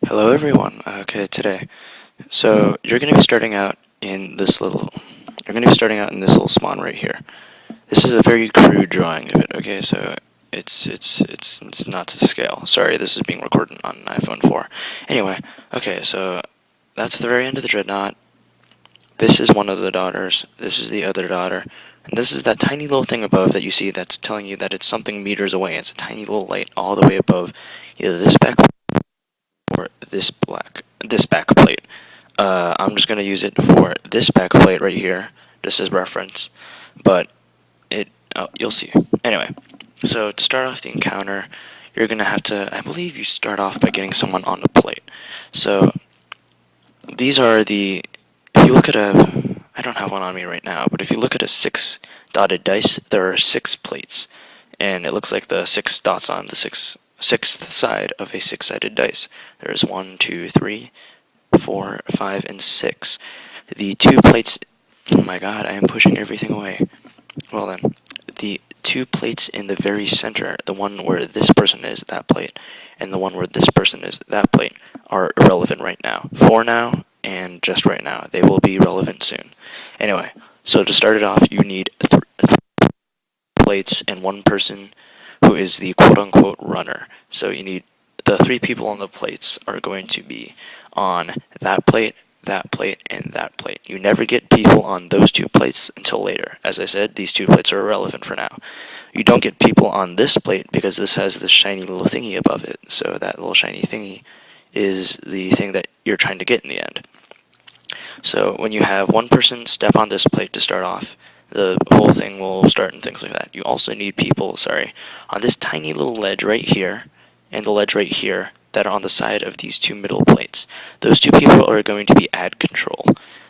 Hello everyone. Okay, today. So you're going to be starting out in this little spawn right here. This is a very crude drawing of it. Okay, so it's not to scale. Sorry, this is being recorded on an iPhone 4. Anyway, okay, so that's the very end of the dreadnought. This is one of the daughters. This is the other daughter. And this is that tiny little thing above that you see that's telling you that it's something meters away. It's a tiny little light all the way above either this back or this back plate. I'm just going to use it for this back plate right here, just as reference, but you'll see. Anyway, so to start off the encounter, you're going to have to, I believe you start off by getting someone on the plate. So these are if you look at I don't have one on me right now, but if you look at a 6 dotted dice, there are 6 plates, and it looks like the 6 dots on the sixth side of a 6-sided dice. There's 1, 2, 3, 4, 5, and 6. The 2 plates. Oh my god, I am pushing everything away. Well then, the 2 plates in the very center, the one where this person is, that plate, and the one where this person is, that plate, are irrelevant right now. For now, and just right now. They will be relevant soon. Anyway, so to start it off, you need 3 plates and 1 person who is the quote-unquote runner. So you need the 3 people on the plates are going to be on that plate, and that plate. You never get people on those 2 plates until later. As I said, these 2 plates are irrelevant for now. You don't get people on this plate because this has this shiny little thingy above it. So that little shiny thingy is the thing that you're trying to get in the end. So when you have 1 person step on this plate to start off, the whole thing will start and things like that. You also need people, on this tiny little ledge right here, and the ledge right here, that are on the side of these 2 middle plates. Those 2 people are going to be ad control.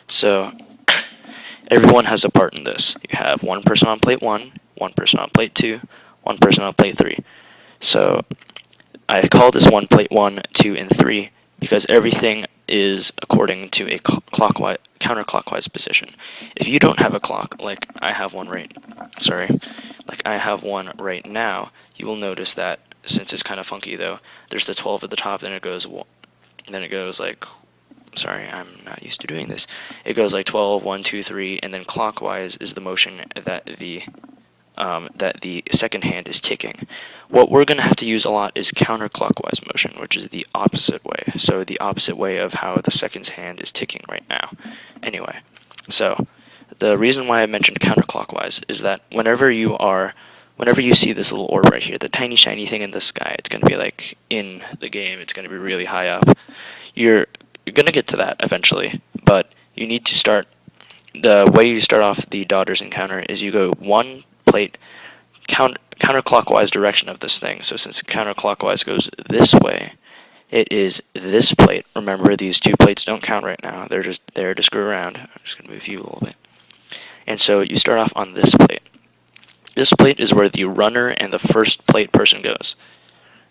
So everyone has a part in this. You have 1 person on plate 1, 1 person on plate 2, 1 person on plate 3. So I call this one plate 1, 2, and 3 because everything is according to a counterclockwise position. If you don't have a clock, like I have one right now, you will notice that since it's kind of funky though, there's the 12 at the top, then it goes like, I'm not used to doing this. It goes like 12, 1, 2, 3, and then clockwise is the motion that the second hand is ticking. What we're going to have to use a lot is counterclockwise motion, which is the opposite way. So the opposite way of how the second hand is ticking right now. Anyway, so the reason why I mentioned counterclockwise is that whenever you see this little orb right here, the tiny shiny thing in the sky, it's going to be like in the game, it's going to be really high up. You're going to get to that eventually, but you need to start. The way you start off the daughter's encounter is you go 1 plate counterclockwise direction of this thing. So since counterclockwise goes this way, it is this plate. Remember, these 2 plates don't count right now. They're just there to screw around. I'm just going to move you a little bit. And so you start off on this plate. This plate is where the runner and the first plate person goes.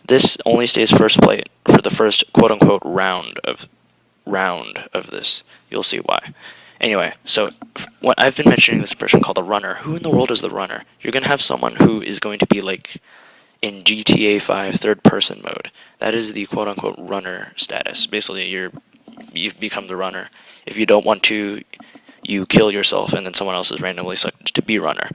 This only stays first plate for the first quote-unquote round of this. You'll see why. Anyway, so what I've been mentioning this person called the runner. Who in the world is the runner? You're going to have someone who is going to be like in GTA 5 third-person mode. That is the quote-unquote runner status. Basically, you've become the runner. If you don't want to, you kill yourself, and then someone else is randomly selected to be runner.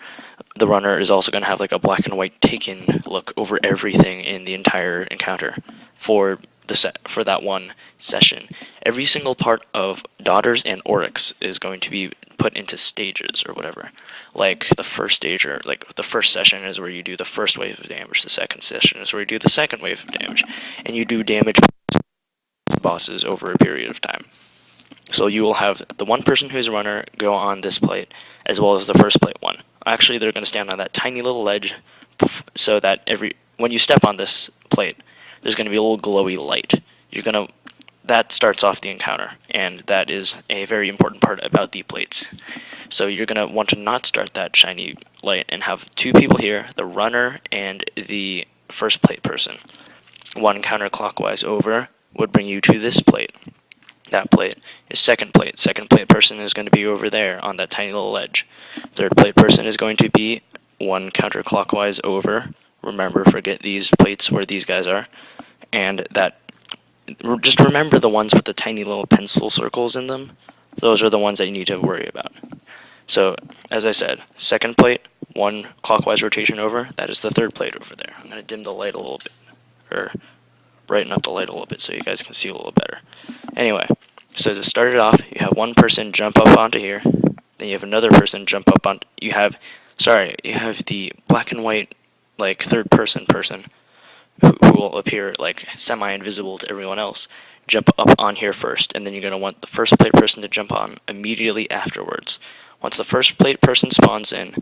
The runner is also going to have like a black and white taken look over everything in the entire encounter for that one session. Every single part of Daughters and Oryx is going to be put into stages or whatever. Like the first stage, or like the first session is where you do the first wave of damage. The second session is where you do the second wave of damage, and you do damage bosses over a period of time. So you will have the 1 person who's a runner go on this plate, as well as the first plate 1. Actually, they're going to stand on that tiny little ledge, so that when you step on this plate, there's going to be a little glowy light. That starts off the encounter, and that is a very important part about the plates. So you're going to want to not start that shiny light and have 2 people here, the runner and the first plate person. 1 counterclockwise over would bring you to this plate. That plate is second plate. Second plate person is going to be over there on that tiny little ledge. Third plate person is going to be 1 counterclockwise over. Remember, forget these plates where these guys are. And that just remember the ones with the tiny little pencil circles in them. Those are the ones that you need to worry about. So, as I said, second plate, 1 clockwise rotation over, that is the third plate over there. I'm going to dim the light a little bit, or brighten up the light a little bit so you guys can see a little better. Anyway, so to start it off, you have one person jump up onto here, then you have another person jump up on, you have the black and white, like, third person who will appear, like, semi-invisible to everyone else, jump up on here first, and then you're going to want the first plate person to jump on immediately afterwards. Once the first plate person spawns in,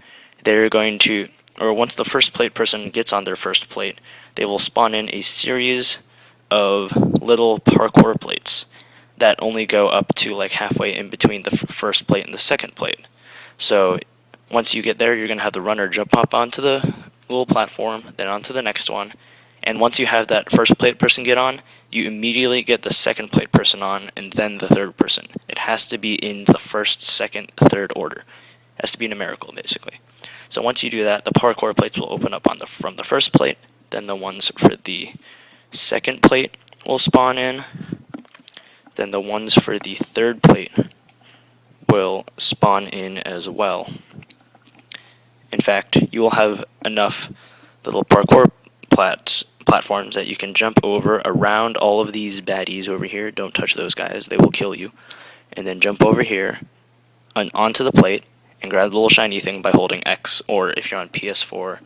once the first plate person gets on their first plate, they will spawn in a series of little parkour plates that only go up to like halfway in between the first plate and the second plate. So once you get there, you're going to have the runner jump up onto the little platform, then onto the next one, and once you have that first plate person get on, you immediately get the second plate person on, and then the third person. It has to be in the first, second, third order. It has to be numerical, basically. So once you do that, the parkour plates will open up from the first plate, then the ones for the second plate will spawn in, then the ones for the third plate will spawn in as well. In fact, you will have enough little parkour platforms that you can jump over around all of these baddies over here. Don't touch those guys, they will kill you. And then jump over here and onto the plate and grab the little shiny thing by holding X, or if you're on PS4 or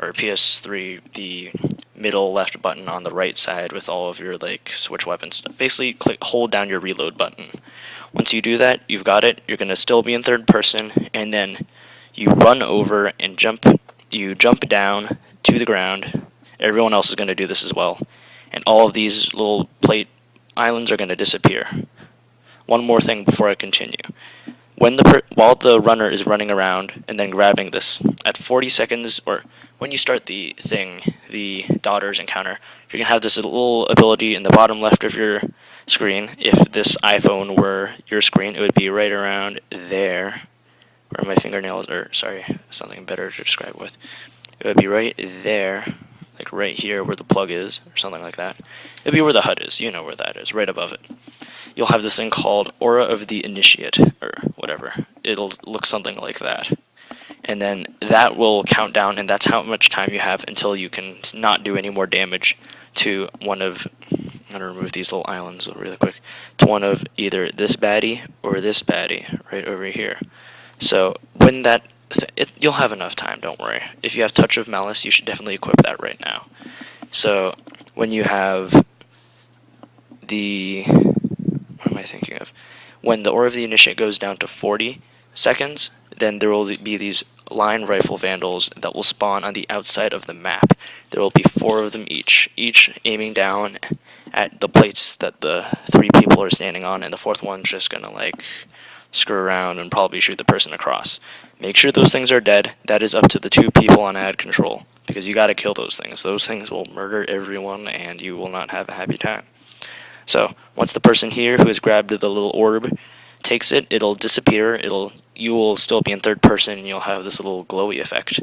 PS3, the middle left button on the right side with all of your like switch weapon stuff. Basically, hold down your reload button. Once you do that, you've got it. You're going to still be in third person, and then you run over and jump down to the ground. Everyone else is going to do this as well, and all of these little plate islands are going to disappear. One more thing before I continue. While the runner is running around and then grabbing this, at 40 seconds, or when you start the daughter's encounter, you're going to have this little ability in the bottom left of your screen. If this iPhone were your screen, it would be right around there, where my fingernails are, something better to describe with. It would be right there, like right here where the plug is, or something like that. It would be where the HUD is, you know where that is, right above it. You'll have this thing called Aura of the Initiate, or whatever. It'll look something like that. And then that will count down, and that's how much time you have until you can not do any more damage to one of, I'm going to remove these little islands really quick, to one of either this baddie or this baddie right over here. So when you'll have enough time, don't worry. If you have Touch of Malice, you should definitely equip that right now. So when you have what am I thinking of? When the Aura of the Initiate goes down to 40 seconds, then there will be these line rifle vandals that will spawn on the outside of the map. There will be 4 of them each aiming down at the plates that the 3 people are standing on, and the 4th one's just gonna like screw around and probably shoot the person across. Make sure those things are dead. That is up to the 2 people on ad control, because you gotta kill those things. Those things will murder everyone, and you will not have a happy time. So once the person here who has grabbed the little orb takes it, it'll disappear. You will still be in third person, and you'll have this little glowy effect.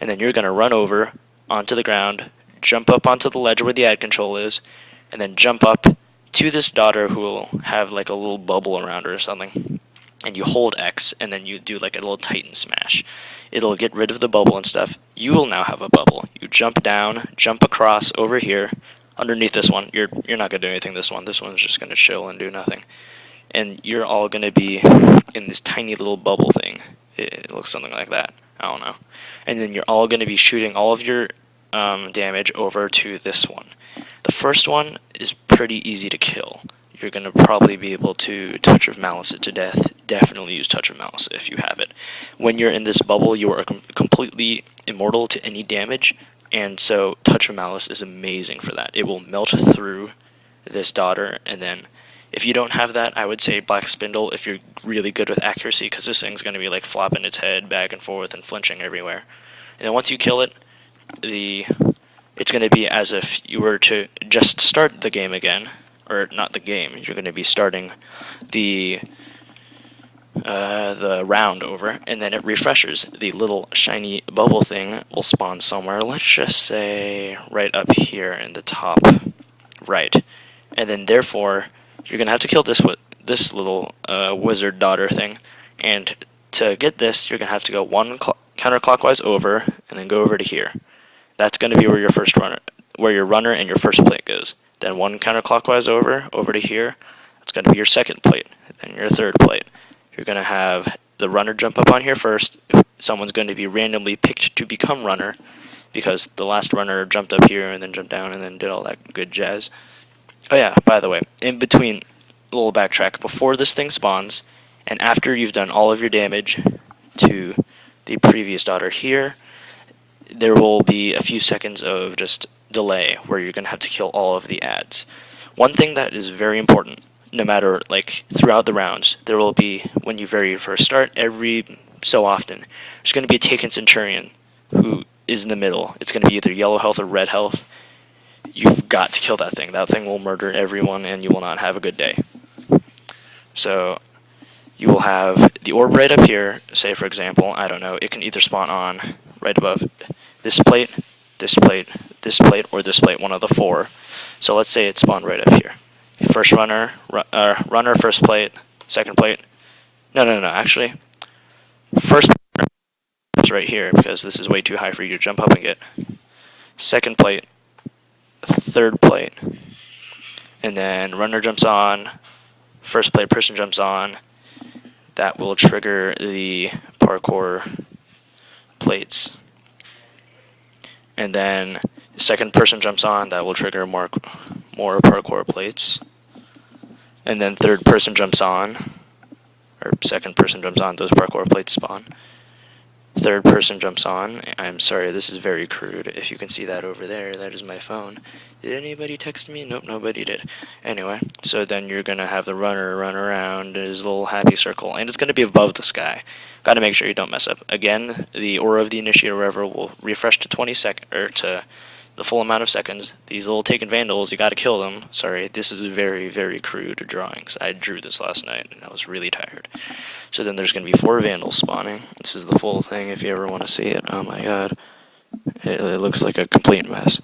And then you're gonna run over onto the ground, jump up onto the ledge where the ad control is, and then jump up to this daughter who will have like a little bubble around her or something. And you hold X, and then you do like a little Titan smash. It'll get rid of the bubble and stuff. You will now have a bubble. You jump down, jump across over here, underneath this one. You're not going to do anything this one. This one's just going to chill and do nothing. And you're all going to be in this tiny little bubble thing. It looks something like that. I don't know. And then you're all going to be shooting all of your damage over to this one. The first one is pretty easy to kill. You're going to probably be able to Touch of Malice it to death. Definitely use Touch of Malice if you have it. When you're in this bubble, you are completely immortal to any damage, and so Touch of Malice is amazing for that. It will melt through this daughter, and then if you don't have that, I would say Black Spindle if you're really good with accuracy, because this thing's going to be like flopping its head back and forth and flinching everywhere. And then once you kill it, it's going to be as if you were to just start the game again. Or not the game, you're going to be starting the round over, and then it refreshes. The little shiny bubble thing will spawn somewhere, let's just say right up here in the top right. and then therefore you're gonna have to kill this little wizard daughter thing, and to get this, you're gonna have to go one counterclockwise over, and then go over to here. That's gonna be where your runner and your first plate goes. Then one counterclockwise over to here. That's gonna be your second plate, then your third plate. You're gonna have the runner jump up on here first. Someone's going to be randomly picked to become runner, because the last runner jumped up here and then jumped down and then did all that good jazz. Oh yeah, by the way, in between, a little backtrack, before this thing spawns, and after you've done all of your damage to the previous daughter here, there will be a few seconds of just delay where you're going to have to kill all of the ads. One thing that is very important, no matter, like, throughout the rounds, there will be, when you very first start, every so often, there's going to be a taken centurion who is in the middle. It's going to be either yellow health or red health. You've got to kill that thing. That thing will murder everyone, and you will not have a good day. So you will have the orb right up here. Say, for example, I don't know, it can either spawn on right above this plate, this plate, this plate, or this plate, one of the four. So let's say it spawned right up here. First runner, runner, first plate, second plate. No, actually, first runner is right here, because this is way too high for you to jump up and get. Second plate, third plate, and then runner jumps on, first plate person jumps on. That will trigger the parkour plates. And then second person jumps on, that will trigger more parkour plates. And then third person jumps on, or second person jumps on, those parkour plates spawn. Third person jumps on. I'm sorry, this is very crude. If you can see that over there, that is my phone. Did anybody text me? Nope, nobody did. Anyway, so then you're going to have the runner run around in his little happy circle, and it's going to be above the sky. Got to make sure you don't mess up. Again, the Aura of the Initiator Rever will refresh to 20 seconds, or to the full amount of seconds. These little taken vandals, you got to kill them. Sorry, this is very, very crude drawings. I drew this last night, and I was really tired. So then there's going to be 4 vandals spawning. This is the full thing if you ever want to see it. Oh my god. It looks like a complete mess.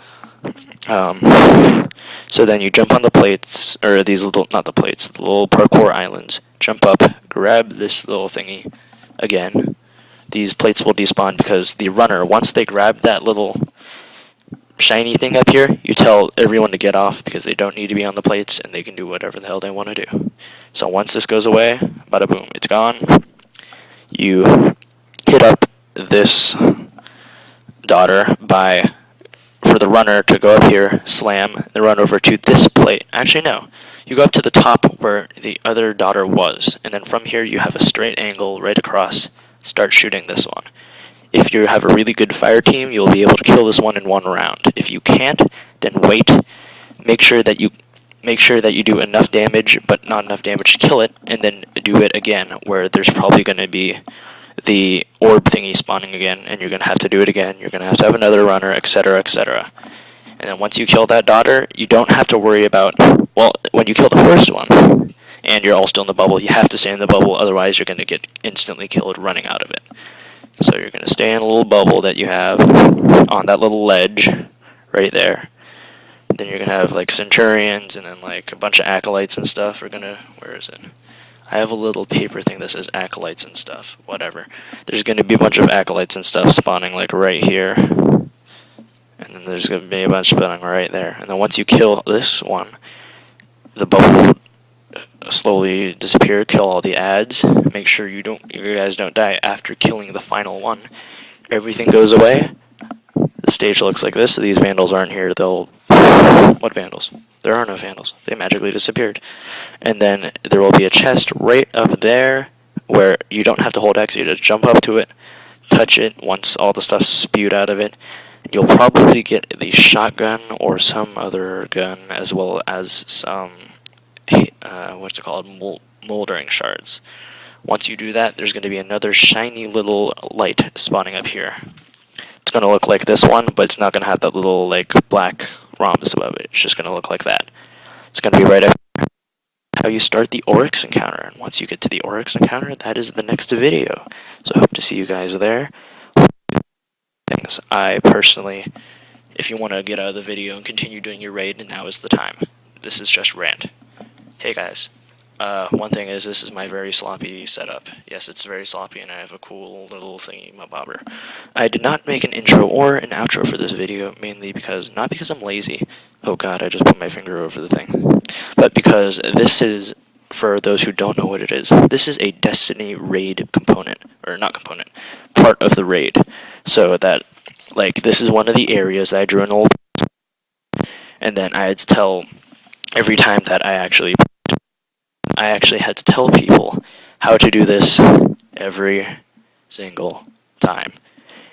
So then you jump on the plates, or these little, not the plates, the little parkour islands. Jump up, grab this little thingy. Again, these plates will despawn because the runner, once they grab that little shiny thing up here, you tell everyone to get off because they don't need to be on the plates and they can do whatever the hell they want to do. So once this goes away, bada boom, it's gone. You hit up this daughter for the runner to go up here, slam, then run over to this plate. Actually, no. You go up to the top where the other daughter was, and then from here you have a straight angle right across. Start shooting this one. If you have a really good fire team, you'll be able to kill this one in one round. If you can't, then wait. Make sure that you do enough damage, but not enough damage to kill it, and then do it again, where there's probably going to be the orb thingy spawning again, and you're going to have to do it again. You're going to have another runner, etc., etc. And then once you kill that daughter, you don't have to worry about, well, when you kill the first one, and you're all still in the bubble, you have to stay in the bubble, otherwise you're going to get instantly killed running out of it. So you're going to stay in a little bubble that you have on that little ledge right there. Then you're going to have, like, centurions, and then, like, a bunch of acolytes and stuff are going to, where is it? I have a little paper thing that says acolytes and stuff, whatever. There's going to be a bunch of acolytes and stuff spawning, like, right here. And then there's going to be a bunch spawning right there. And then once you kill this one, the bubble will slowly disappear, kill all the ads. Make sure you guys don't die after killing the final one. Everything goes away. The stage looks like this. These vandals aren't here. What vandals? There are no vandals. They magically disappeared. And then there will be a chest right up there where you don't have to hold X. You just jump up to it, touch it once all the stuff's spewed out of it. You'll probably get the shotgun or some other gun, as well as some, what's it called, moldering shards. Once you do that, there's going to be another shiny little light spawning up here. It's going to look like this one, but it's not going to have that little, like, black rhombus above it. It's just going to look like that. It's going to be right up here. How you start the Oryx encounter. And once you get to the Oryx encounter, that is the next video. So I hope to see you guys there. Things. I personally, if you want to get out of the video and continue doing your raid, now is the time. this is just rant. Hey guys, one thing is, this is my very sloppy setup. Yes, it's very sloppy, and I have a cool little thingy-mabobber. I did not make an intro or an outro for this video, mainly because, not because I'm lazy. Oh god, I just put my finger over the thing. But because this is, for those who don't know what it is, this is a Destiny raid component, or not component, part of the raid. So that, like, this is one of the areas that I drew an old, and then I had to tell, every time that I actually had to tell people how to do this every single time.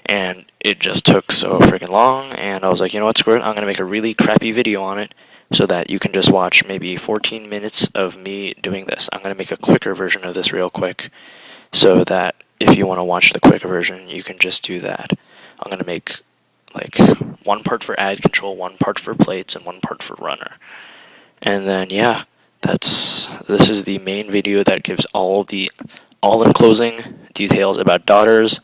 And it just took so freaking long, and I was like, you know what, screw it, I'm going to make a really crappy video on it, so that you can just watch maybe 14 minutes of me doing this. I'm going to make a quicker version of this real quick, so that if you want to watch the quicker version, you can just do that. I'm going to make, like, one part for ad control, one part for plates, and one part for runner. And then, yeah, this is the main video that gives all enclosing details about daughters,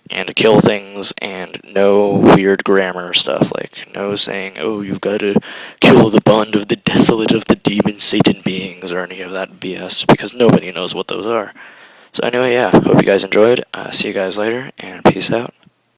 and to kill things, and no weird grammar stuff, like no saying, oh, you've got to kill the bond of the desolate of the demon Satan beings, or any of that BS, because nobody knows what those are. So anyway, yeah, hope you guys enjoyed. See you guys later, and peace out.